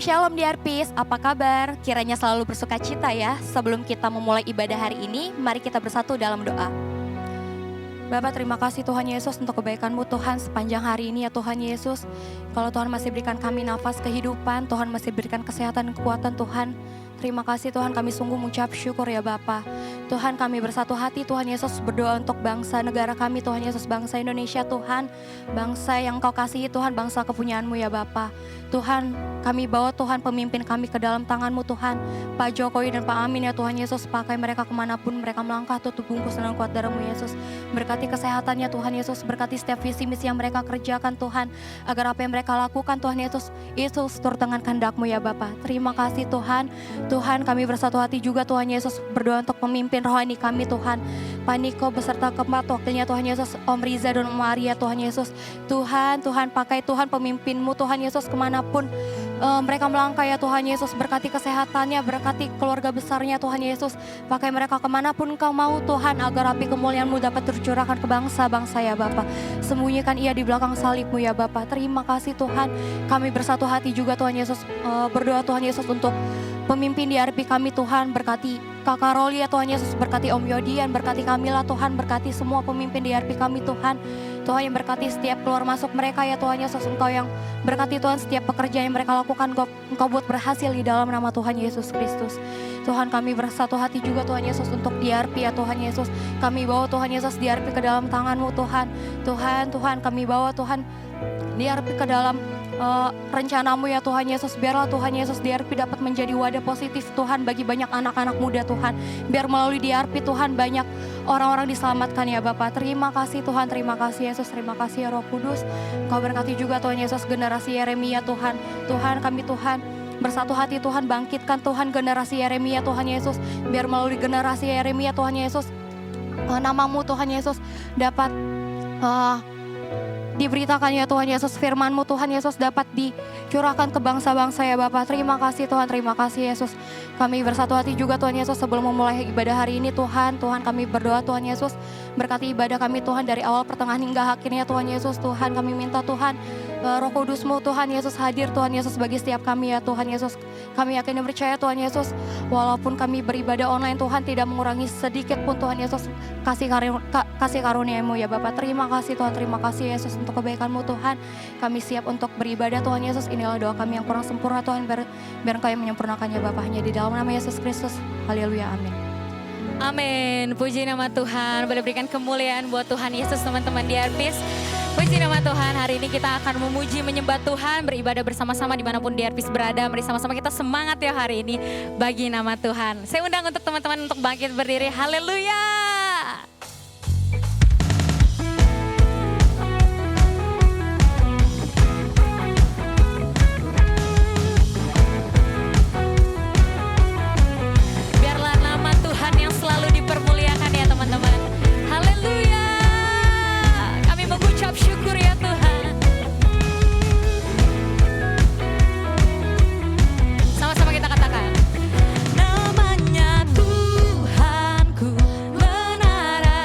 Shalom DRPs, apa kabar? Kiranya selalu bersuka cita ya. Sebelum kita memulai ibadah hari ini, mari kita bersatu dalam doa. Bapak, terima kasih Tuhan Yesus untuk kebaikan-Mu Tuhan sepanjang hari ini ya Tuhan Yesus. Kalau Tuhan masih berikan kami nafas kehidupan, Tuhan masih berikan kesehatan dan kekuatan Tuhan. Terima kasih Tuhan, kami sungguh mengucap syukur ya Bapa. Tuhan, kami bersatu hati Tuhan Yesus berdoa untuk bangsa negara kami Tuhan Yesus, bangsa Indonesia Tuhan. Bangsa yang Kau kasihi Tuhan, bangsa kepunyaan-Mu ya Bapa. Tuhan, kami bawa Tuhan pemimpin kami ke dalam tangan-Mu Tuhan. Pak Jokowi dan Pak Amin ya Tuhan Yesus, pakai mereka kemanapun mereka melangkah, tutup bungkus dengan kuat darah-Mu Yesus. Berkati kesehatannya Tuhan Yesus, berkati setiap visi misi yang mereka kerjakan Tuhan. Agar apa yang mereka lakukan Tuhan Yesus, itu seturut dengan kehendak-Mu ya Bapa. Terima kasih Tuhan. Tuhan, kami bersatu hati juga Tuhan Yesus berdoa untuk pemimpin rohani kami Tuhan. Pak Niko beserta keempat wakilnya Tuhan Yesus, Om Riza dan Om Maria Tuhan Yesus. Tuhan pakai Tuhan pemimpin-Mu Tuhan Yesus kemanapun mereka melangkah ya Tuhan Yesus. Berkati kesehatannya, berkati keluarga besarnya Tuhan Yesus. Pakai mereka kemanapun Kau mau Tuhan, agar api kemuliaan-Mu dapat tercurahkan ke bangsa-bangsa ya Bapa. Sembunyikan ia di belakang salib-Mu ya Bapa. Terima kasih Tuhan. Kami bersatu hati juga Tuhan Yesus, berdoa Tuhan Yesus untuk pemimpin di RP kami Tuhan. Berkati Kakak Roli ya Tuhan Yesus, berkati Om Yodian, berkati Kamila Tuhan, berkati semua pemimpin di RP kami Tuhan. Tuhan yang berkati setiap keluar masuk mereka ya Tuhan Yesus. Engkau yang berkati Tuhan setiap pekerjaan yang mereka lakukan, Engkau buat berhasil di dalam nama Tuhan Yesus Kristus. Tuhan, kami bersatu hati juga Tuhan Yesus untuk DRP ya Tuhan Yesus. Kami bawa Tuhan Yesus DRP ke dalam tangan-Mu Tuhan. Tuhan kami bawa Tuhan DRP ke dalam rencana-Mu ya Tuhan Yesus. Biarlah Tuhan Yesus DRP dapat menjadi wadah positif Tuhan bagi banyak anak-anak muda Tuhan. Biar melalui DRP Tuhan banyak orang-orang diselamatkan ya Bapak. Terima kasih Tuhan, terima kasih Yesus, terima kasih ya Roh Kudus. Kau berkati juga Tuhan Yesus generasi Yeremia Tuhan. Tuhan, kami Tuhan bersatu hati Tuhan, bangkitkan Tuhan generasi Yeremia Tuhan Yesus. Biar melalui generasi Yeremia Tuhan Yesus, nama-Mu Tuhan Yesus dapat diberitakan ya Tuhan Yesus, firman-Mu Tuhan Yesus dapat dicurahkan ke bangsa-bangsa ya Bapak. Terima kasih Tuhan, terima kasih Yesus. Kami bersatu hati juga Tuhan Yesus sebelum memulai ibadah hari ini Tuhan kami berdoa Tuhan Yesus, berkati ibadah kami Tuhan dari awal pertengahan hingga akhirnya Tuhan Yesus. Tuhan, kami minta Tuhan Roh Kudus-Mu Tuhan Yesus hadir Tuhan Yesus bagi setiap kami ya Tuhan Yesus. Kami yakin dan percaya Tuhan Yesus, walaupun kami beribadah online Tuhan tidak mengurangi sedikit pun Tuhan Yesus kasih karunia-Mu ya Bapak. Terima kasih Tuhan, terima kasih Yesus untuk kebaikan-Mu Tuhan. Kami siap untuk beribadah Tuhan Yesus. Inilah doa kami yang kurang sempurna Tuhan, biar Engkau yang menyempurnakannya Bapak. Hanya di dalam nama Yesus Kristus. Haleluya, amin. Amin, puji nama Tuhan. Boleh berikan kemuliaan buat Tuhan Yesus teman-teman di DRPs. Puji nama Tuhan, hari ini kita akan memuji, menyembah Tuhan, beribadah bersama-sama dimanapun DRPs berada. Mari sama-sama kita semangat ya hari ini bagi nama Tuhan. Saya undang untuk teman-teman untuk bangkit berdiri. Haleluya. Biarlah nama Tuhan yang selalu dipermuliakan ya teman-teman. Haleluya. Kami mengucap syukur ya Tuhan. Sama-sama kita katakan. Namanya Tuhanku menara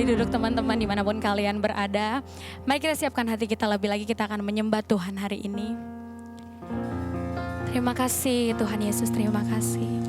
duduk teman-teman dimanapun kalian berada. Mari kita siapkan hati kita lebih lagi, kita akan menyembah Tuhan hari ini. Terima kasih Tuhan Yesus, terima kasih.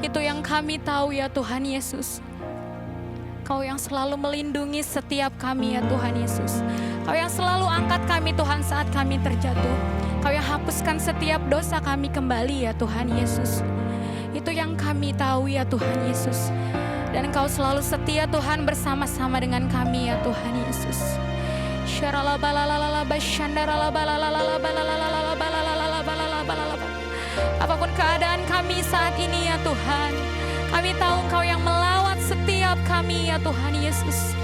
Itu yang kami tahu ya Tuhan Yesus. Kau yang selalu melindungi setiap kami ya Tuhan Yesus. Kau yang selalu angkat kami Tuhan saat kami terjatuh. Kau yang hapuskan setiap dosa kami kembali ya Tuhan Yesus. Itu yang kami tahu ya Tuhan Yesus. Dan Kau selalu setia Tuhan bersama-sama dengan kami ya Tuhan Yesus. Apapun keadaan kami saat ini ya Tuhan, kami tahu Engkau yang melawat setiap kami ya Tuhan Yesus.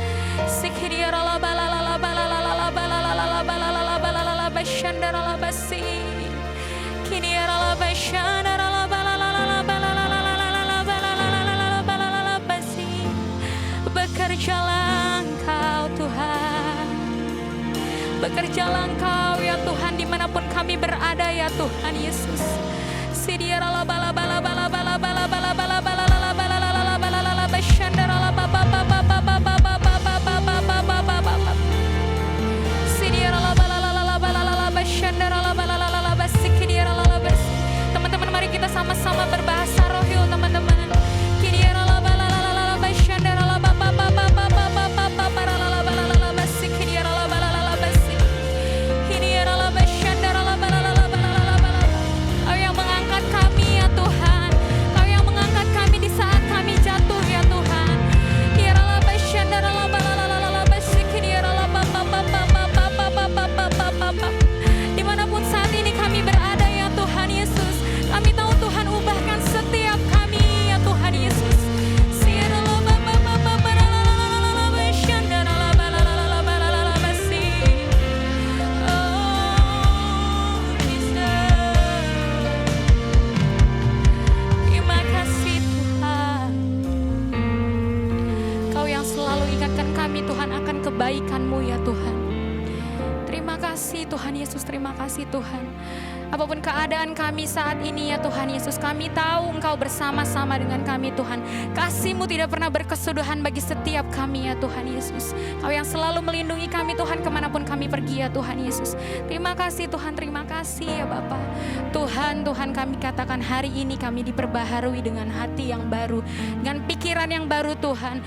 Bekerjalah Engkau Tuhan, bekerjalah Engkau ya Tuhan dimanapun kami berada ya Tuhan Yesus. Teman-teman mari kita sama-sama berbahasa rohil teman-teman. Kau yang mengangkat kami ya Tuhan, Kau yang mengangkat kami di saat kami jatuh ya Tuhan. Dimanapun saat ini kami berada ya Tuhan Yesus, kami tahu Tuhan ubahkan setiap kami ya Tuhan Yesus. Terima kasih Tuhan, Kau yang selalu ingatkan kami Tuhan akan kebaikan-Mu ya Tuhan. Terima kasih Tuhan Yesus, terima kasih Tuhan. Apapun keadaan kami saat ini ya Tuhan Yesus, kami tahu Engkau bersama-sama dengan kami Tuhan. Kasih-Mu tidak pernah berkesudahan bagi setiap kami ya Tuhan Yesus. Kau yang selalu melindungi kami Tuhan kemanapun kami pergi ya Tuhan Yesus. Terima kasih Tuhan, terima kasih ya Bapa. Tuhan kami katakan hari ini kami diperbaharui dengan hati yang baru, dengan pikiran yang baru Tuhan.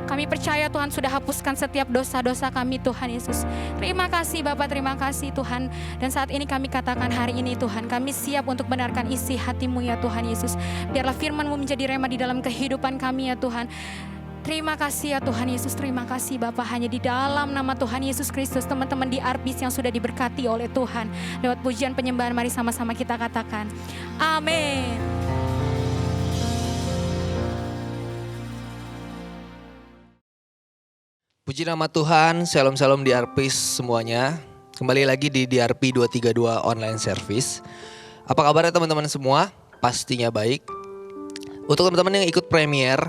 Kami percaya Tuhan sudah hapuskan setiap dosa-dosa kami Tuhan Yesus. Terima kasih Bapak, terima kasih Tuhan. Dan saat ini kami katakan hari ini Tuhan, kami siap untuk benarkan isi hati-Mu ya Tuhan Yesus. Biarlah firman-Mu menjadi rema di dalam kehidupan kami ya Tuhan. Terima kasih ya Tuhan Yesus, terima kasih Bapak. Hanya di dalam nama Tuhan Yesus Kristus, teman-teman di Arbis yang sudah diberkati oleh Tuhan. Lewat pujian penyembahan mari sama-sama kita katakan, amin. Puji nama Tuhan, shalom di Arpis semuanya. Kembali lagi di DRP 232 online service. Apa kabarnya teman-teman semua? Pastinya baik. Untuk teman-teman yang ikut premier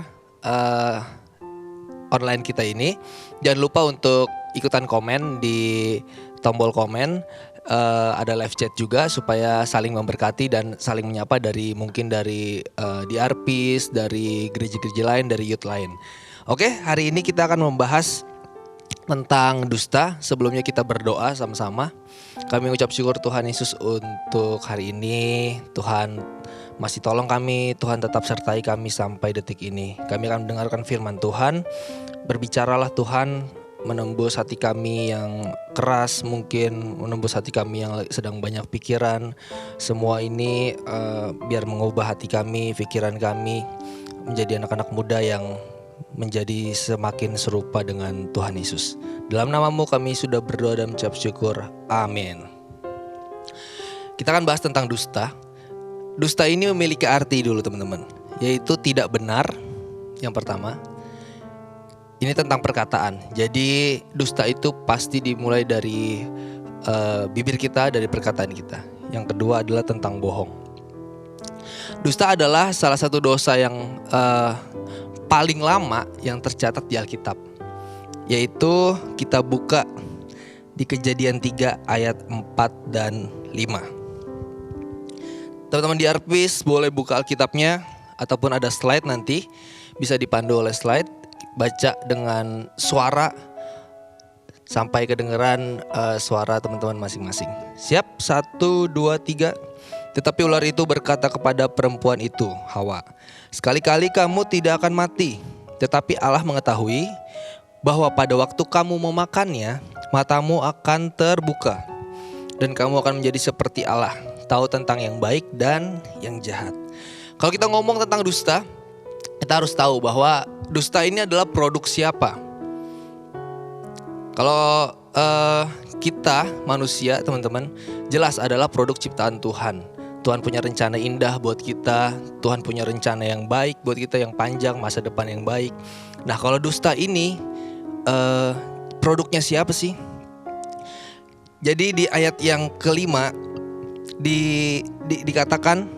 online kita ini, jangan lupa untuk ikutan komen di tombol komen. Ada live chat juga supaya saling memberkati dan saling menyapa dari mungkin dari DRPs, dari gereja-gereja lain, dari youth lain. Oke, hari ini kita akan membahas tentang dusta. Sebelumnya kita berdoa sama-sama. Kami mengucap syukur Tuhan Yesus untuk hari ini. Tuhan masih tolong kami, Tuhan tetap sertai kami sampai detik ini. Kami akan mendengarkan firman Tuhan. Berbicaralah Tuhan, menembus hati kami yang keras, mungkin menembus hati kami yang sedang banyak pikiran. Semua ini biar mengubah hati kami, pikiran kami menjadi anak-anak muda yang menjadi semakin serupa dengan Tuhan Yesus. Dalam nama-Mu kami sudah berdoa dan mengucap syukur. Amin. Kita akan bahas tentang dusta. Dusta ini memiliki arti dulu teman-teman, yaitu tidak benar. Yang pertama, ini tentang perkataan. Jadi dusta itu pasti dimulai dari bibir kita, dari perkataan kita. Yang kedua adalah tentang bohong. Dusta adalah salah satu dosa yang paling lama yang tercatat di Alkitab, yaitu kita buka di Kejadian 3 ayat 4 dan 5. Teman-teman di Arpis boleh buka Alkitabnya ataupun ada slide nanti, bisa dipandu oleh slide, baca dengan suara sampai kedengeran suara teman-teman masing-masing. Siap? 1, 2, 3. Tetapi ular itu berkata kepada perempuan itu, Hawa, sekali-kali kamu tidak akan mati. Tetapi Allah mengetahui bahwa pada waktu kamu memakannya, matamu akan terbuka. Dan kamu akan menjadi seperti Allah, tahu tentang yang baik dan yang jahat. Kalau kita ngomong tentang dusta, kita harus tahu bahwa dusta ini adalah produk siapa. Kalau kita manusia teman-teman, jelas adalah produk ciptaan Tuhan. Tuhan punya rencana indah buat kita, Tuhan punya rencana yang baik buat kita, yang panjang, masa depan yang baik. Nah kalau dusta ini produknya siapa sih? Jadi di ayat yang kelima dikatakan,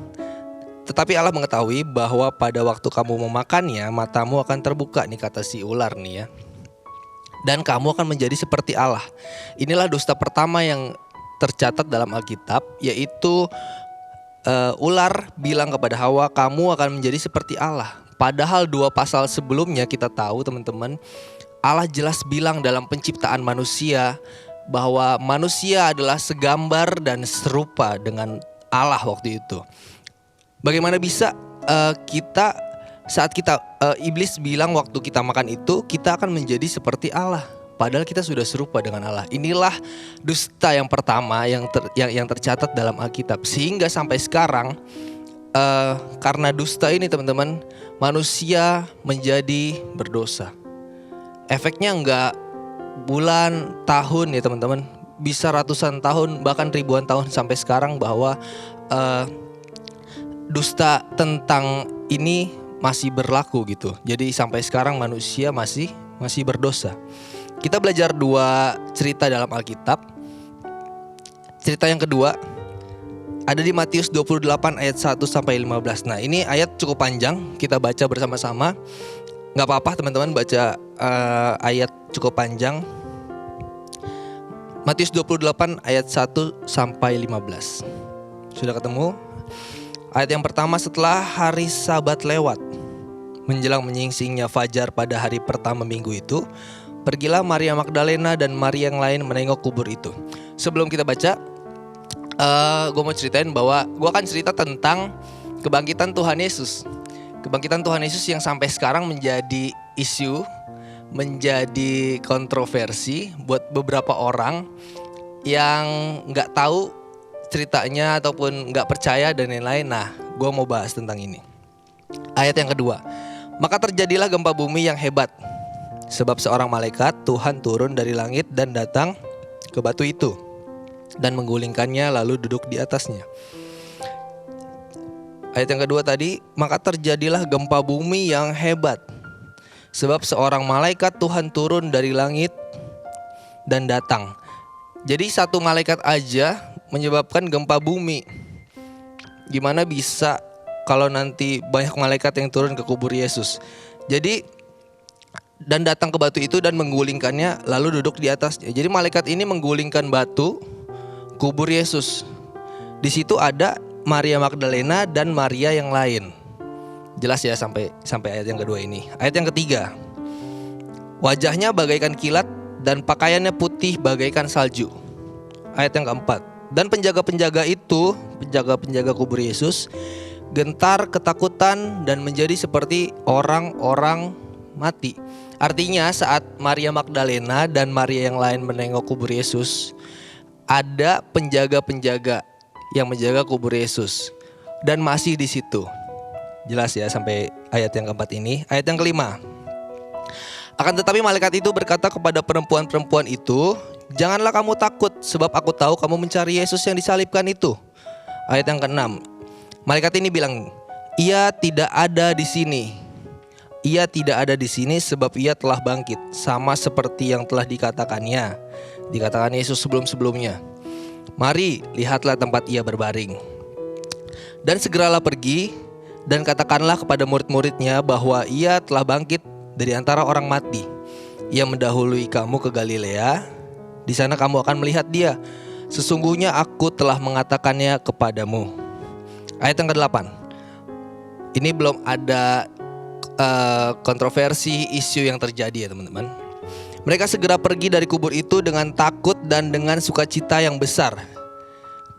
tetapi Allah mengetahui bahwa pada waktu kamu memakannya, matamu akan terbuka, nih kata si ular nih ya. Dan kamu akan menjadi seperti Allah. Inilah dusta pertama yang tercatat dalam Alkitab, yaitu ular bilang kepada Hawa, kamu akan menjadi seperti Allah. Padahal 2 pasal sebelumnya kita tahu teman-teman, Allah jelas bilang dalam penciptaan manusia bahwa manusia adalah segambar dan serupa dengan Allah waktu itu. Bagaimana bisa iblis bilang waktu kita makan itu kita akan menjadi seperti Allah, padahal kita sudah serupa dengan Allah. Inilah dusta yang pertama yang tercatat dalam Alkitab. Sehingga sampai sekarang karena dusta ini teman-teman, manusia menjadi berdosa. Efeknya enggak bulan, tahun ya teman-teman, bisa ratusan tahun bahkan ribuan tahun sampai sekarang bahwa dusta tentang ini masih berlaku gitu. Jadi sampai sekarang manusia masih berdosa. Kita belajar 2 cerita dalam Alkitab. Cerita yang kedua ada di Matius 28 ayat 1 sampai 15. Nah, ini ayat cukup panjang, kita baca bersama-sama. Gak apa-apa teman-teman baca ayat cukup panjang. Matius 28 ayat 1 sampai 15. Sudah ketemu? Ayat yang pertama, setelah hari Sabat lewat, menjelang menyingsingnya fajar pada hari pertama minggu itu, pergilah Maria Magdalena dan Maria yang lain menengok kubur itu. Sebelum kita baca, gue mau ceritain bahwa gue akan cerita tentang kebangkitan Tuhan Yesus. Kebangkitan Tuhan Yesus yang sampai sekarang menjadi isu, menjadi kontroversi buat beberapa orang yang gak tahu ceritanya ataupun gak percaya dan lain-lain. Nah, gue mau bahas tentang ini. Ayat yang kedua, maka terjadilah gempa bumi yang hebat, sebab seorang malaikat Tuhan turun dari langit dan datang ke batu itu dan menggulingkannya lalu duduk di atasnya. Ayat yang kedua tadi, maka terjadilah gempa bumi yang hebat, sebab seorang malaikat Tuhan turun dari langit dan datang. Jadi satu malaikat aja menyebabkan gempa bumi. Gimana bisa kalau nanti banyak malaikat yang turun ke kubur Yesus? Jadi dan datang ke batu itu dan menggulingkannya lalu duduk di atasnya. Jadi malaikat ini menggulingkan batu kubur Yesus. Di situ ada Maria Magdalena dan Maria yang lain. Jelas ya sampai ayat yang kedua ini. Ayat yang ketiga, wajahnya bagaikan kilat dan pakaiannya putih bagaikan salju. Ayat yang keempat, dan penjaga-penjaga itu, penjaga-penjaga kubur Yesus, gentar ketakutan dan menjadi seperti orang-orang mati. Artinya saat Maria Magdalena dan Maria yang lain menengok kubur Yesus, ada penjaga-penjaga yang menjaga kubur Yesus dan masih di situ. Jelas ya sampai ayat yang keempat ini. Ayat yang kelima, akan tetapi malaikat itu berkata kepada perempuan-perempuan itu, janganlah kamu takut, sebab aku tahu kamu mencari Yesus yang disalibkan itu. Ayat yang keenam, malaikat ini bilang, ia tidak ada di sini. Ia tidak ada di sini sebab ia telah bangkit, sama seperti yang telah dikatakan Yesus sebelum-sebelumnya. Mari, lihatlah tempat ia berbaring. Dan segeralah pergi dan katakanlah kepada murid-muridnya bahwa ia telah bangkit dari antara orang mati. Ia mendahului kamu ke Galilea. Di sana kamu akan melihat dia. Sesungguhnya aku telah mengatakannya kepadamu. Ayat yang ke-8. Ini belum ada kontroversi isu yang terjadi ya teman-teman. Mereka segera pergi dari kubur itu dengan takut dan dengan sukacita yang besar.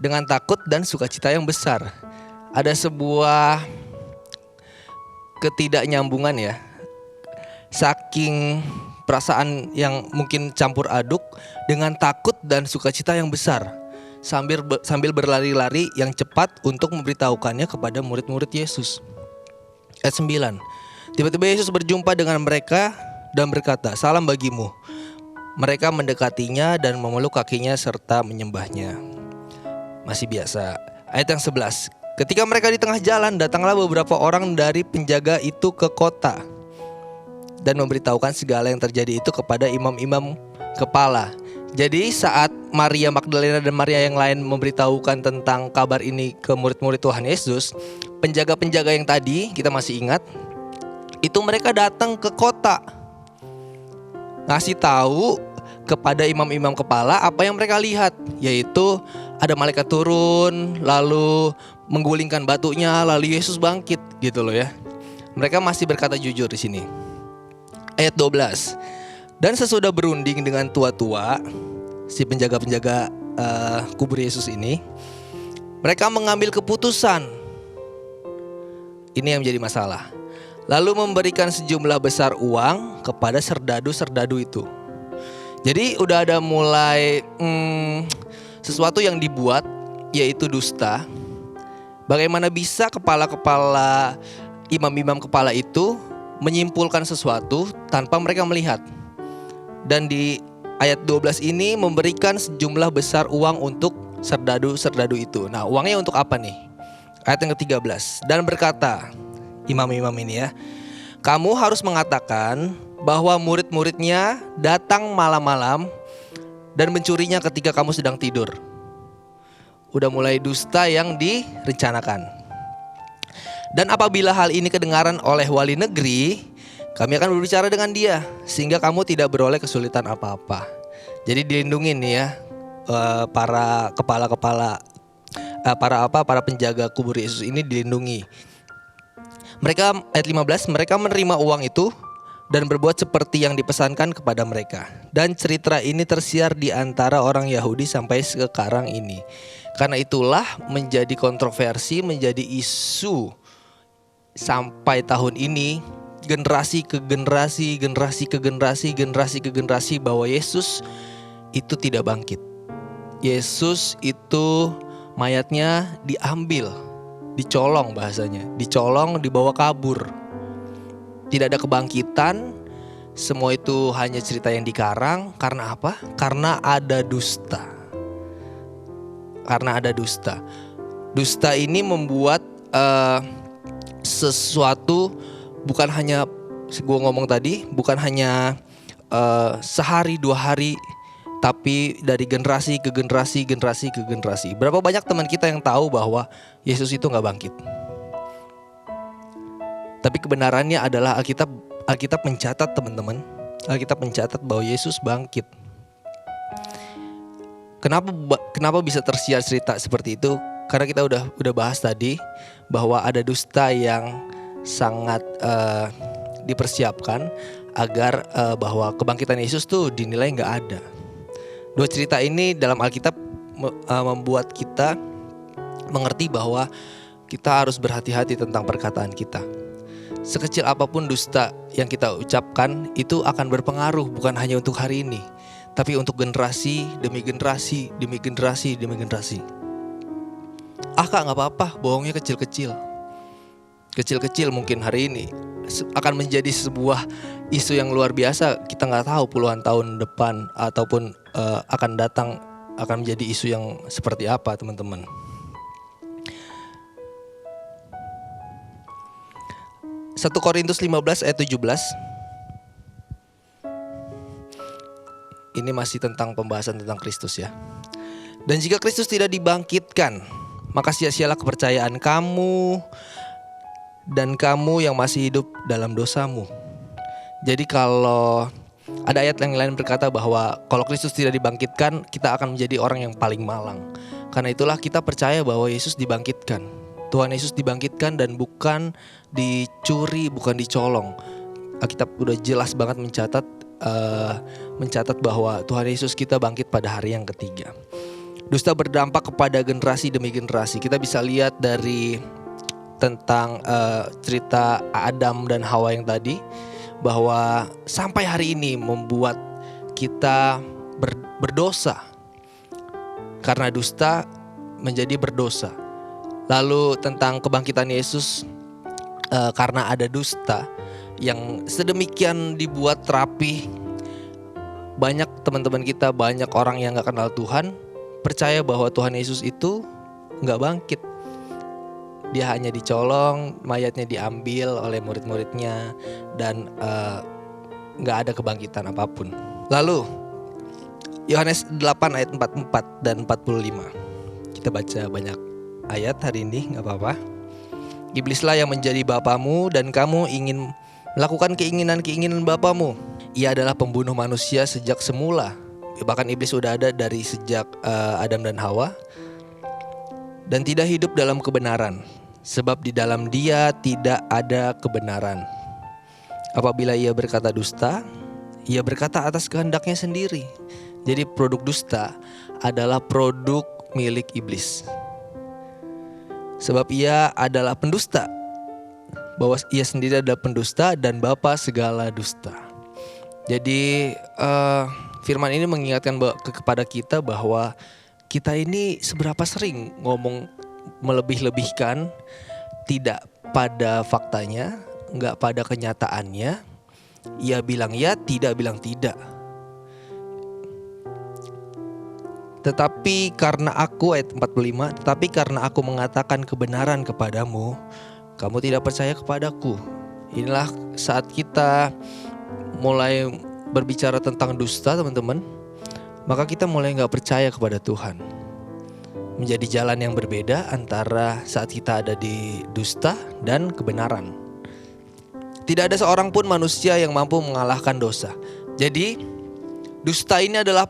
dengan takut dan sukacita yang besar. Ada sebuah ketidaknyambungan ya. Saking perasaan yang mungkin campur aduk dengan takut dan sukacita yang besar. Sambil berlari-lari yang cepat untuk memberitahukannya kepada murid-murid Yesus. Ayat 9. Tiba-tiba Yesus berjumpa dengan mereka dan berkata, "Salam bagimu." Mereka mendekatinya dan memeluk kakinya serta menyembahnya. Masih biasa. Ayat yang 11. Ketika mereka di tengah jalan, datanglah beberapa orang dari penjaga itu ke kota dan memberitahukan segala yang terjadi itu kepada imam-imam kepala. Jadi saat Maria Magdalena dan Maria yang lain memberitahukan tentang kabar ini ke murid-murid Tuhan Yesus, penjaga-penjaga yang tadi kita masih ingat, itu mereka datang ke kota ngasih tahu kepada imam-imam kepala apa yang mereka lihat, yaitu ada malaikat turun lalu menggulingkan batunya, lalu Yesus bangkit gitu loh ya. Mereka masih berkata jujur di sini. Ayat 12. Dan sesudah berunding dengan tua-tua, si penjaga-penjaga kubur Yesus ini, mereka mengambil keputusan. Ini yang menjadi masalah. Lalu memberikan sejumlah besar uang kepada serdadu-serdadu itu. Jadi udah ada mulai sesuatu yang dibuat, yaitu dusta. Bagaimana bisa kepala-kepala, imam-imam kepala itu menyimpulkan sesuatu tanpa mereka melihat. Dan di ayat 12 ini memberikan sejumlah besar uang untuk serdadu-serdadu itu. Nah, uangnya untuk apa nih? Ayat yang ke-13. Dan berkata, imam-imam ini ya, kamu harus mengatakan bahwa murid-muridnya datang malam-malam dan mencurinya ketika kamu sedang tidur. Udah mulai dusta yang direncanakan. Dan apabila hal ini kedengaran oleh wali negeri, kami akan berbicara dengan dia sehingga kamu tidak beroleh kesulitan apa-apa. Jadi dilindungin nih ya para kepala-kepala para penjaga kubur Yesus ini dilindungi. Mereka ayat 15, mereka menerima uang itu dan berbuat seperti yang dipesankan kepada mereka. Dan cerita ini tersiar di antara orang Yahudi sampai sekarang ini. Karena itulah menjadi kontroversi, menjadi isu sampai tahun ini, generasi ke generasi, generasi ke generasi, generasi ke generasi, bahwa Yesus itu tidak bangkit. Yesus itu mayatnya diambil, dicolong bahasanya, dicolong, dibawa kabur. Tidak ada kebangkitan. Semua itu hanya cerita yang dikarang. Karena apa? Karena ada dusta. Karena ada dusta. Dusta ini membuat sesuatu bukan hanya, gue ngomong tadi, bukan hanya sehari 2 hari, tapi dari generasi ke generasi, generasi ke generasi. Berapa banyak teman kita yang tahu bahwa Yesus itu gak bangkit. Tapi kebenarannya adalah Alkitab mencatat, teman-teman. Alkitab mencatat bahwa Yesus bangkit. Kenapa bisa tersiar cerita seperti itu? Karena kita udah bahas tadi bahwa ada dusta yang sangat dipersiapkan agar bahwa kebangkitan Yesus tuh dinilai nggak ada. 2 cerita ini dalam Alkitab membuat kita mengerti bahwa kita harus berhati-hati tentang perkataan kita. Sekecil apapun dusta yang kita ucapkan itu akan berpengaruh bukan hanya untuk hari ini, tapi untuk generasi demi generasi demi generasi demi generasi. Kak gak apa-apa bohongnya kecil-kecil. Kecil-kecil mungkin hari ini akan menjadi sebuah isu yang luar biasa. Kita gak tahu puluhan tahun depan ataupun akan datang akan menjadi isu yang seperti apa, teman-teman. 1 Korintus 15 ayat 17. Ini masih tentang pembahasan tentang Kristus ya. Dan jika Kristus tidak dibangkitkan, maka sia-sialah kepercayaan kamu dan kamu yang masih hidup dalam dosamu. Jadi kalau ada ayat yang lain berkata bahwa kalau Kristus tidak dibangkitkan, kita akan menjadi orang yang paling malang. Karena itulah kita percaya bahwa Yesus dibangkitkan. Tuhan Yesus dibangkitkan dan bukan dicuri, bukan dicolong. Alkitab udah jelas banget mencatat bahwa Tuhan Yesus kita bangkit pada hari yang ketiga. Dusta berdampak kepada generasi demi generasi. Kita bisa lihat dari tentang cerita Adam dan Hawa yang tadi, bahwa sampai hari ini membuat kita berdosa. Karena dusta menjadi berdosa. Lalu tentang kebangkitan Yesus, karena ada dusta yang sedemikian dibuat rapi, banyak teman-teman kita, banyak orang yang gak kenal Tuhan percaya bahwa Tuhan Yesus itu gak bangkit. Dia hanya dicolong, mayatnya diambil oleh murid-muridnya, dan gak ada kebangkitan apapun. Lalu Yohanes 8 ayat 44 dan 45. Kita baca banyak ayat hari ini, gak apa-apa. Iblislah yang menjadi bapamu dan kamu ingin melakukan keinginan-keinginan bapamu. Ia adalah pembunuh manusia sejak semula. Bahkan iblis sudah ada dari sejak Adam dan Hawa. Dan tidak hidup dalam kebenaran, sebab di dalam dia tidak ada kebenaran. Apabila ia berkata dusta, ia berkata atas kehendaknya sendiri. Jadi produk dusta adalah produk milik iblis. Sebab ia adalah pendusta, bahwa ia sendiri adalah pendusta dan bapa segala dusta. Jadi firman ini mengingatkan kepada kita bahwa kita ini seberapa sering ngomong melebih-lebihkan, tidak pada faktanya, nggak pada kenyataannya. Ia bilang ya, tidak bilang tidak. Tetapi karena aku, ayat 45, tetapi karena aku mengatakan kebenaran kepadamu, kamu tidak percaya kepadaku. Inilah saat kita mulai berbicara tentang dusta, teman-teman, maka kita mulai gak percaya kepada Tuhan. Menjadi jalan yang berbeda antara saat kita ada di dusta dan kebenaran. Tidak ada seorang pun manusia yang mampu mengalahkan dosa. Jadi dusta ini adalah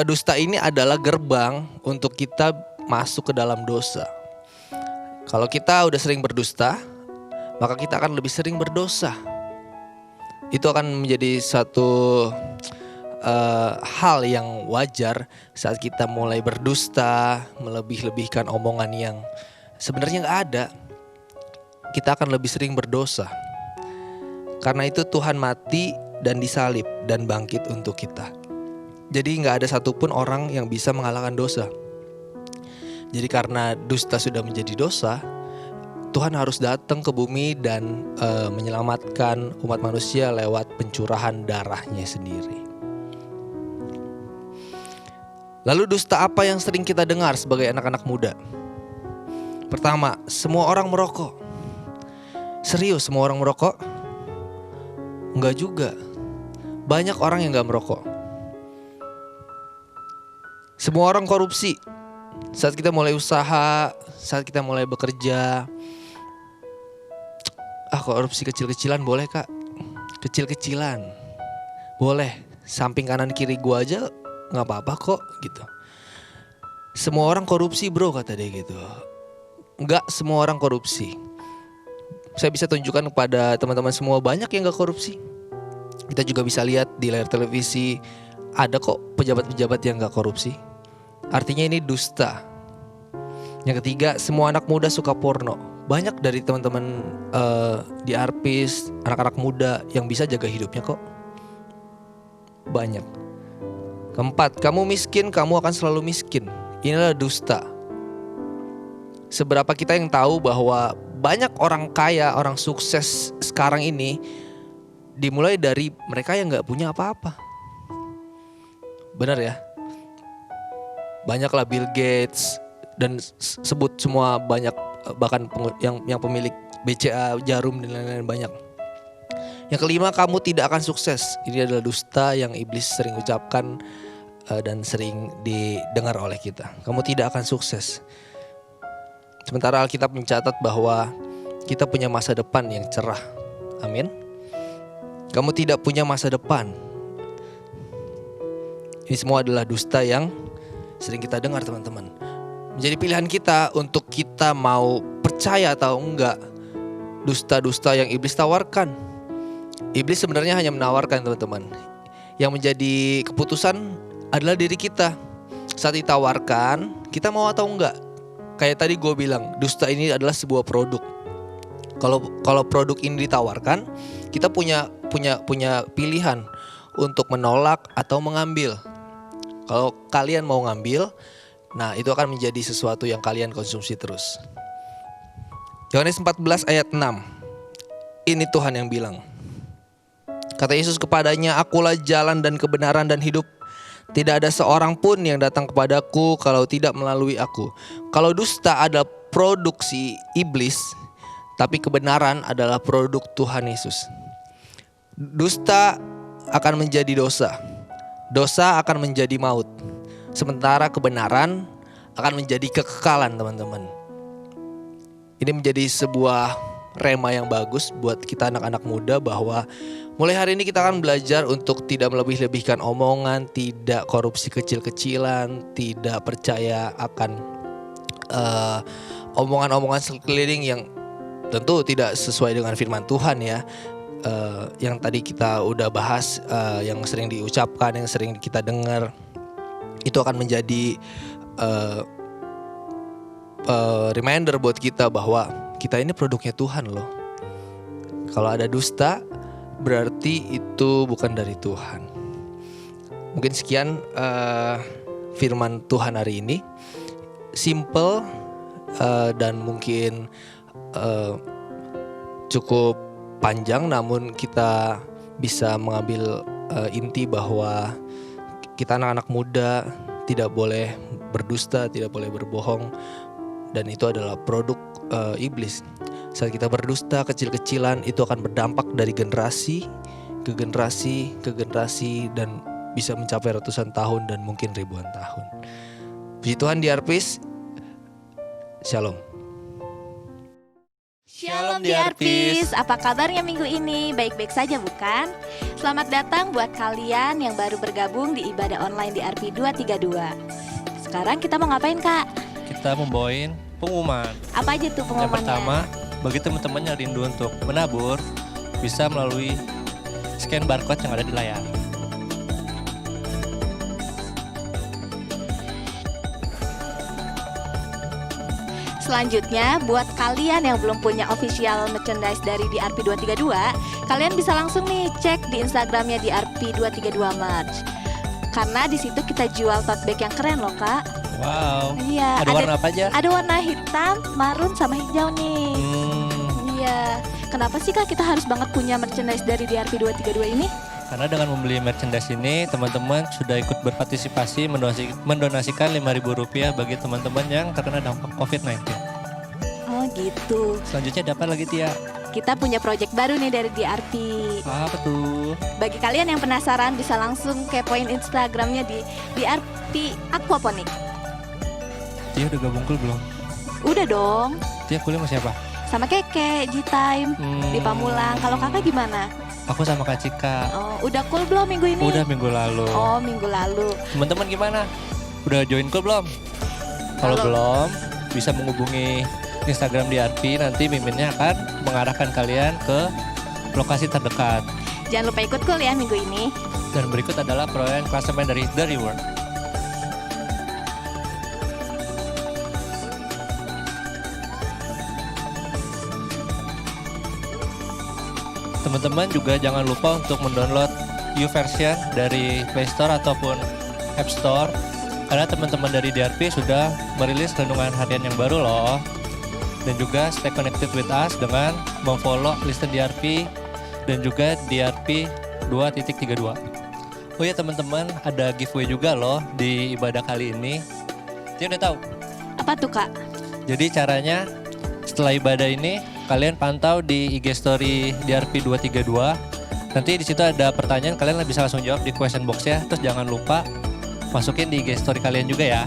dusta ini adalah gerbang untuk kita masuk ke dalam dosa. Kalau kita udah sering berdusta, maka kita akan lebih sering berdosa. Itu akan menjadi satu hal yang wajar saat kita mulai berdusta, melebih-lebihkan omongan yang sebenarnya gak ada. Kita akan lebih sering berdosa. Karena itu Tuhan mati dan disalib dan bangkit untuk kita. Jadi gak ada satupun orang yang bisa mengalahkan dosa. Jadi karena dusta sudah menjadi dosa, Tuhan harus datang ke bumi dan menyelamatkan umat manusia lewat pencurahan darahnya sendiri. Lalu dusta apa yang sering kita dengar sebagai anak-anak muda? Pertama, semua orang merokok. Serius, semua orang merokok? Enggak juga. Banyak orang yang gak merokok. Semua orang korupsi. Saat kita mulai usaha, saat kita mulai bekerja, korupsi kecil-kecilan boleh kak? Kecil-kecilan boleh, samping kanan kiri gua aja gak apa-apa kok gitu. Semua orang korupsi bro, kata dia gitu. Enggak semua orang korupsi. Saya bisa tunjukkan kepada teman-teman semua, banyak yang gak korupsi. Kita juga bisa lihat di layar televisi, ada kok pejabat-pejabat yang gak korupsi. Artinya ini dusta. Yang ketiga, semua anak muda suka porno. Banyak dari teman-teman di Arpis, anak-anak muda yang bisa jaga hidupnya kok. Banyak. Keempat, kamu miskin, kamu akan selalu miskin. Inilah dusta. Seberapa kita yang tahu bahwa banyak orang kaya, orang sukses sekarang ini dimulai dari mereka yang gak punya apa-apa. Benar ya? Banyaklah Bill Gates dan sebut semua, banyak bahkan yang pemilik BCA, Jarum dan lain-lain banyak. Yang kelima, kamu tidak akan sukses. Ini adalah dusta yang iblis sering ucapkan dan sering didengar oleh kita. Kamu tidak akan sukses. Sementara Alkitab mencatat bahwa kita punya masa depan yang cerah. Amin. Kamu tidak punya masa depan. Ini semua adalah dusta yang sering kita dengar, teman-teman. Menjadi pilihan kita untuk kita mau percaya atau enggak dusta-dusta yang iblis tawarkan. Iblis sebenarnya hanya menawarkan, teman-teman. Yang menjadi keputusan adalah diri kita. saat ditawarkan kita mau atau enggak. Kayak tadi gue bilang, dusta ini adalah sebuah produk. Kalau produk ini ditawarkan, kita punya pilihan untuk menolak atau mengambil. Kalau kalian mau ngambil, nah itu akan menjadi sesuatu yang kalian konsumsi terus. Yohanes 14 ayat 6. Ini Tuhan yang bilang. Kata Yesus kepadanya, "Akulah jalan dan kebenaran dan hidup. Tidak ada seorang pun yang datang kepadaku kalau tidak melalui aku." Kalau dusta adalah produksi iblis, tapi kebenaran adalah produk Tuhan Yesus. Dusta akan menjadi dosa. Dosa akan menjadi maut. Sementara kebenaran akan menjadi kekekalan, teman-teman. Ini menjadi sebuah rema yang bagus buat kita anak-anak muda, bahwa mulai hari ini kita akan belajar untuk tidak melebih-lebihkan omongan, tidak korupsi kecil-kecilan, tidak percaya akan omongan-omongan sekeliling yang tentu tidak sesuai dengan firman Tuhan ya. Yang tadi kita udah bahas, yang sering diucapkan, yang sering kita dengar, itu akan menjadi reminder buat kita bahwa kita ini produknya Tuhan loh. Kalau ada dusta, berarti itu bukan dari Tuhan. Mungkin sekian firman Tuhan hari ini, simple dan mungkin cukup panjang, namun kita bisa mengambil inti bahwa kita anak-anak muda tidak boleh berdusta, tidak boleh berbohong, dan itu adalah produk iblis. Saat kita berdusta kecil-kecilan, itu akan berdampak dari generasi ke generasi ke generasi, dan bisa mencapai ratusan tahun dan mungkin ribuan tahun. Puji Tuhan DRPs, Shalom. Shalom DRPs, apa kabarnya minggu ini? Baik-baik saja bukan? Selamat datang buat kalian yang baru bergabung di ibadah online DRP 232. Sekarang kita mau ngapain Kak? Kita membawain pengumuman. Apa aja tuh Yang pengumumannya? pertama, bagi teman-teman yang rindu untuk menabur, bisa melalui scan barcode yang ada di layar. Selanjutnya, buat kalian yang belum punya official merchandise dari DRP 232, kalian bisa langsung nih cek di Instagramnya DRP 232 Merch. Karena di situ kita jual tote bag yang keren loh Kak. Wow. Iya. Ada warna apa aja? Ada warna hitam, marun, sama hijau nih. Iya. Kenapa sih Kak kita harus banget punya merchandise dari DRP 232 ini? Karena dengan membeli merchandise ini, teman-teman sudah ikut berpartisipasi mendonasikan Rp5.000 bagi teman-teman yang terkena dampak COVID-19. Oh gitu. Selanjutnya dapat lagi Tia. Kita punya project baru nih dari DRP. Apa tuh? Bagi kalian yang penasaran bisa langsung kepoin Instagramnya di DRP Aquaponik. Tia udah gabung kul belum? Udah dong. Tia kuliah sama siapa? Sama Keke, G-Time, di Pamulang. Kalau kakak gimana? Aku sama Kak Cika. Oh, udah cool belum minggu ini? Udah minggu lalu. Oh, minggu lalu. Teman-teman gimana? Udah join cool belum? Kalau Halo. belum, bisa menghubungi Instagram DRP, nanti miminnya akan mengarahkan kalian ke lokasi terdekat. Jangan lupa ikut cool ya minggu ini. Dan berikut adalah perolehan klasemen dari The Reward. Teman-teman juga jangan lupa untuk mendownload YouVersion dari Play Store ataupun App Store, karena teman-teman dari DRP sudah merilis renungan harian yang baru loh. Dan juga stay connected with us dengan memfollow Listen DRP dan juga DRP 2.32. Oh ya teman-teman, ada giveaway juga loh di ibadah kali ini. Dia udah tahu? Apa tuh Kak? Jadi caranya setelah ibadah ini kalian pantau di IG story DRP 232. Nanti di situ ada pertanyaan, kalian bisa langsung jawab di question box ya. Terus jangan lupa masukin di IG story kalian juga ya.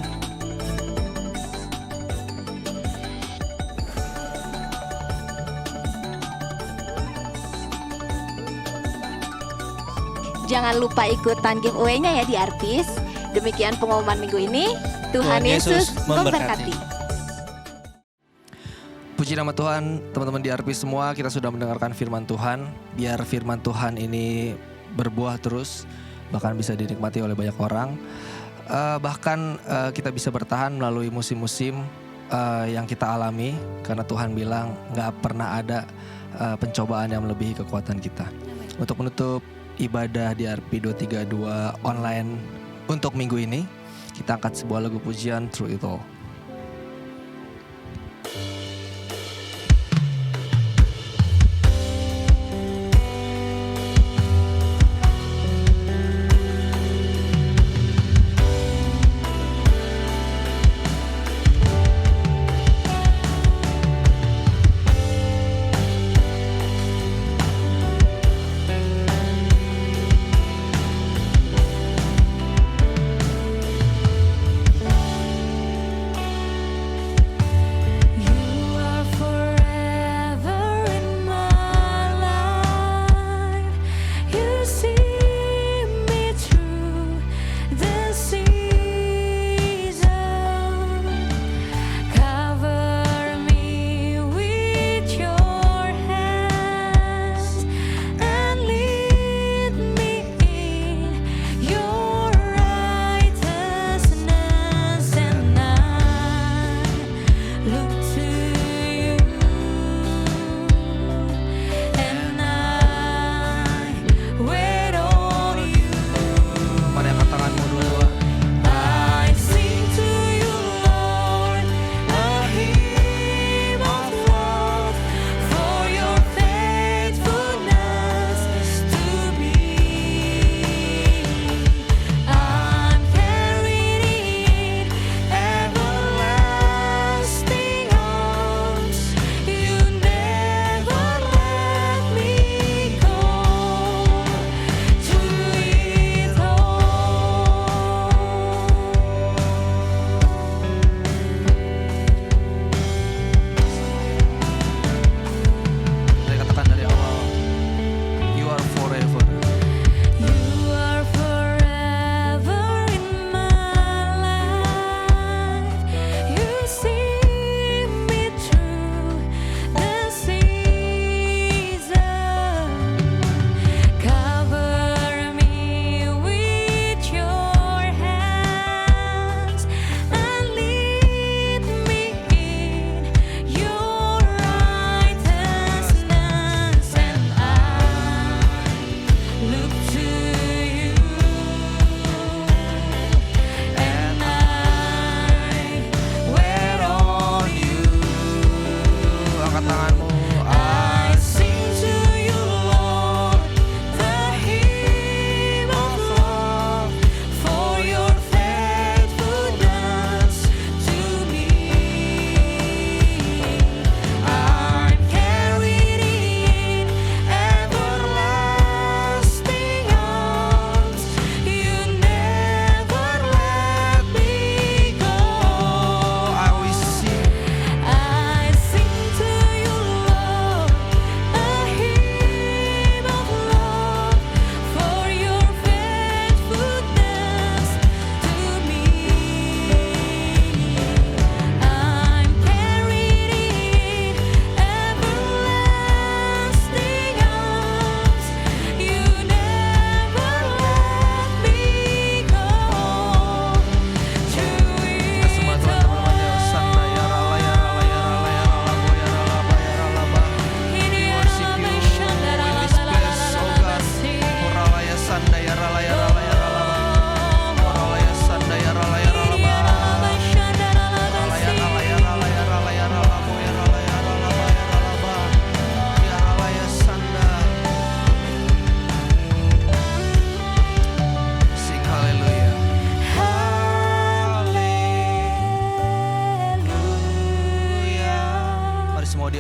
Jangan lupa ikutan giveaway-nya ya di Artis. Demikian pengumuman minggu ini. Tuhan Yesus memberkati. Puji nama Tuhan, teman-teman DRP semua, kita sudah mendengarkan firman Tuhan. Biar firman Tuhan ini berbuah terus, bahkan bisa dinikmati oleh banyak orang. Bahkan kita bisa bertahan melalui musim-musim yang kita alami, karena Tuhan bilang nggak pernah ada pencobaan yang melebihi kekuatan kita. Untuk menutup ibadah di RP 232 online untuk minggu ini, kita angkat sebuah lagu pujian Through It All.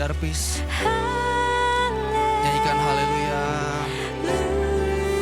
Arpis. Nyanyikan haleluya. Haleluya.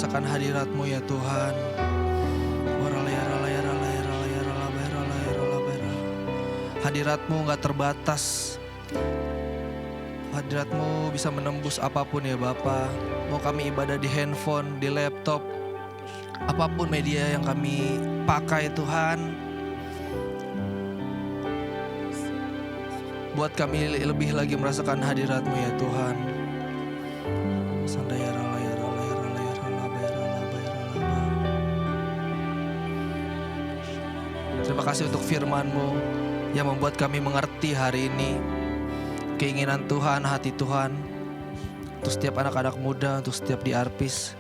merasakan hadirat-Mu ya Tuhan. Hadirat-Mu gak terbatas. Hadirat-Mu bisa menembus apapun ya Bapa. Mau kami ibadah di handphone, di laptop, apapun media yang kami pakai Tuhan, buat kami lebih lagi merasakan hadirat-Mu ya Tuhan. Terima kasih untuk firman-Mu yang membuat kami mengerti hari ini keinginan Tuhan, hati Tuhan untuk setiap anak-anak muda, untuk setiap DRPs,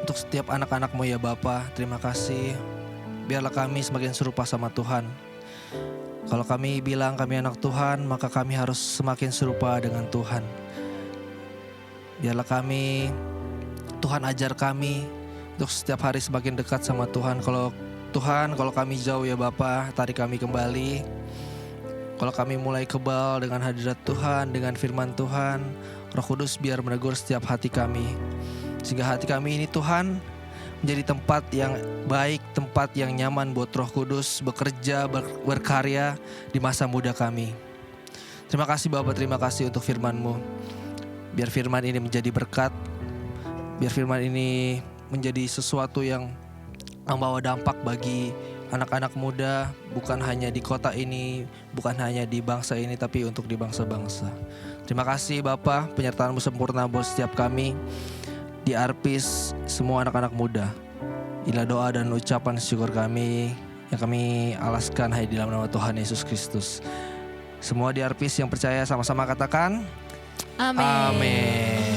untuk setiap anak-anak-Mu ya Bapa. Terima kasih. Biarlah kami semakin serupa sama Tuhan. Kalau kami bilang kami anak Tuhan, maka kami harus semakin serupa dengan Tuhan. Biarlah kami, Tuhan ajar kami untuk setiap hari semakin dekat sama Tuhan. Kalau kami jauh ya Bapa, tarik kami kembali. Kalau kami mulai kebal dengan hadirat Tuhan, dengan firman Tuhan, Roh Kudus biar menegur setiap hati kami. Sehingga hati kami ini Tuhan menjadi tempat yang baik, tempat yang nyaman buat Roh Kudus bekerja, berkarya di masa muda kami. Terima kasih Bapa, terima kasih untuk firman-Mu. Biar firman ini menjadi berkat, biar firman ini menjadi sesuatu yang membawa dampak bagi anak-anak muda, bukan hanya di kota ini, bukan hanya di bangsa ini, tapi untuk di bangsa-bangsa. Terima kasih Bapa, penyertaan-Mu sempurna buat setiap kami di Arpis, semua anak-anak muda. Inilah doa dan ucapan syukur kami yang kami alaskan hanya di dalam nama Tuhan Yesus Kristus. Semua di Arpis yang percaya sama-sama katakan Amin. Amin.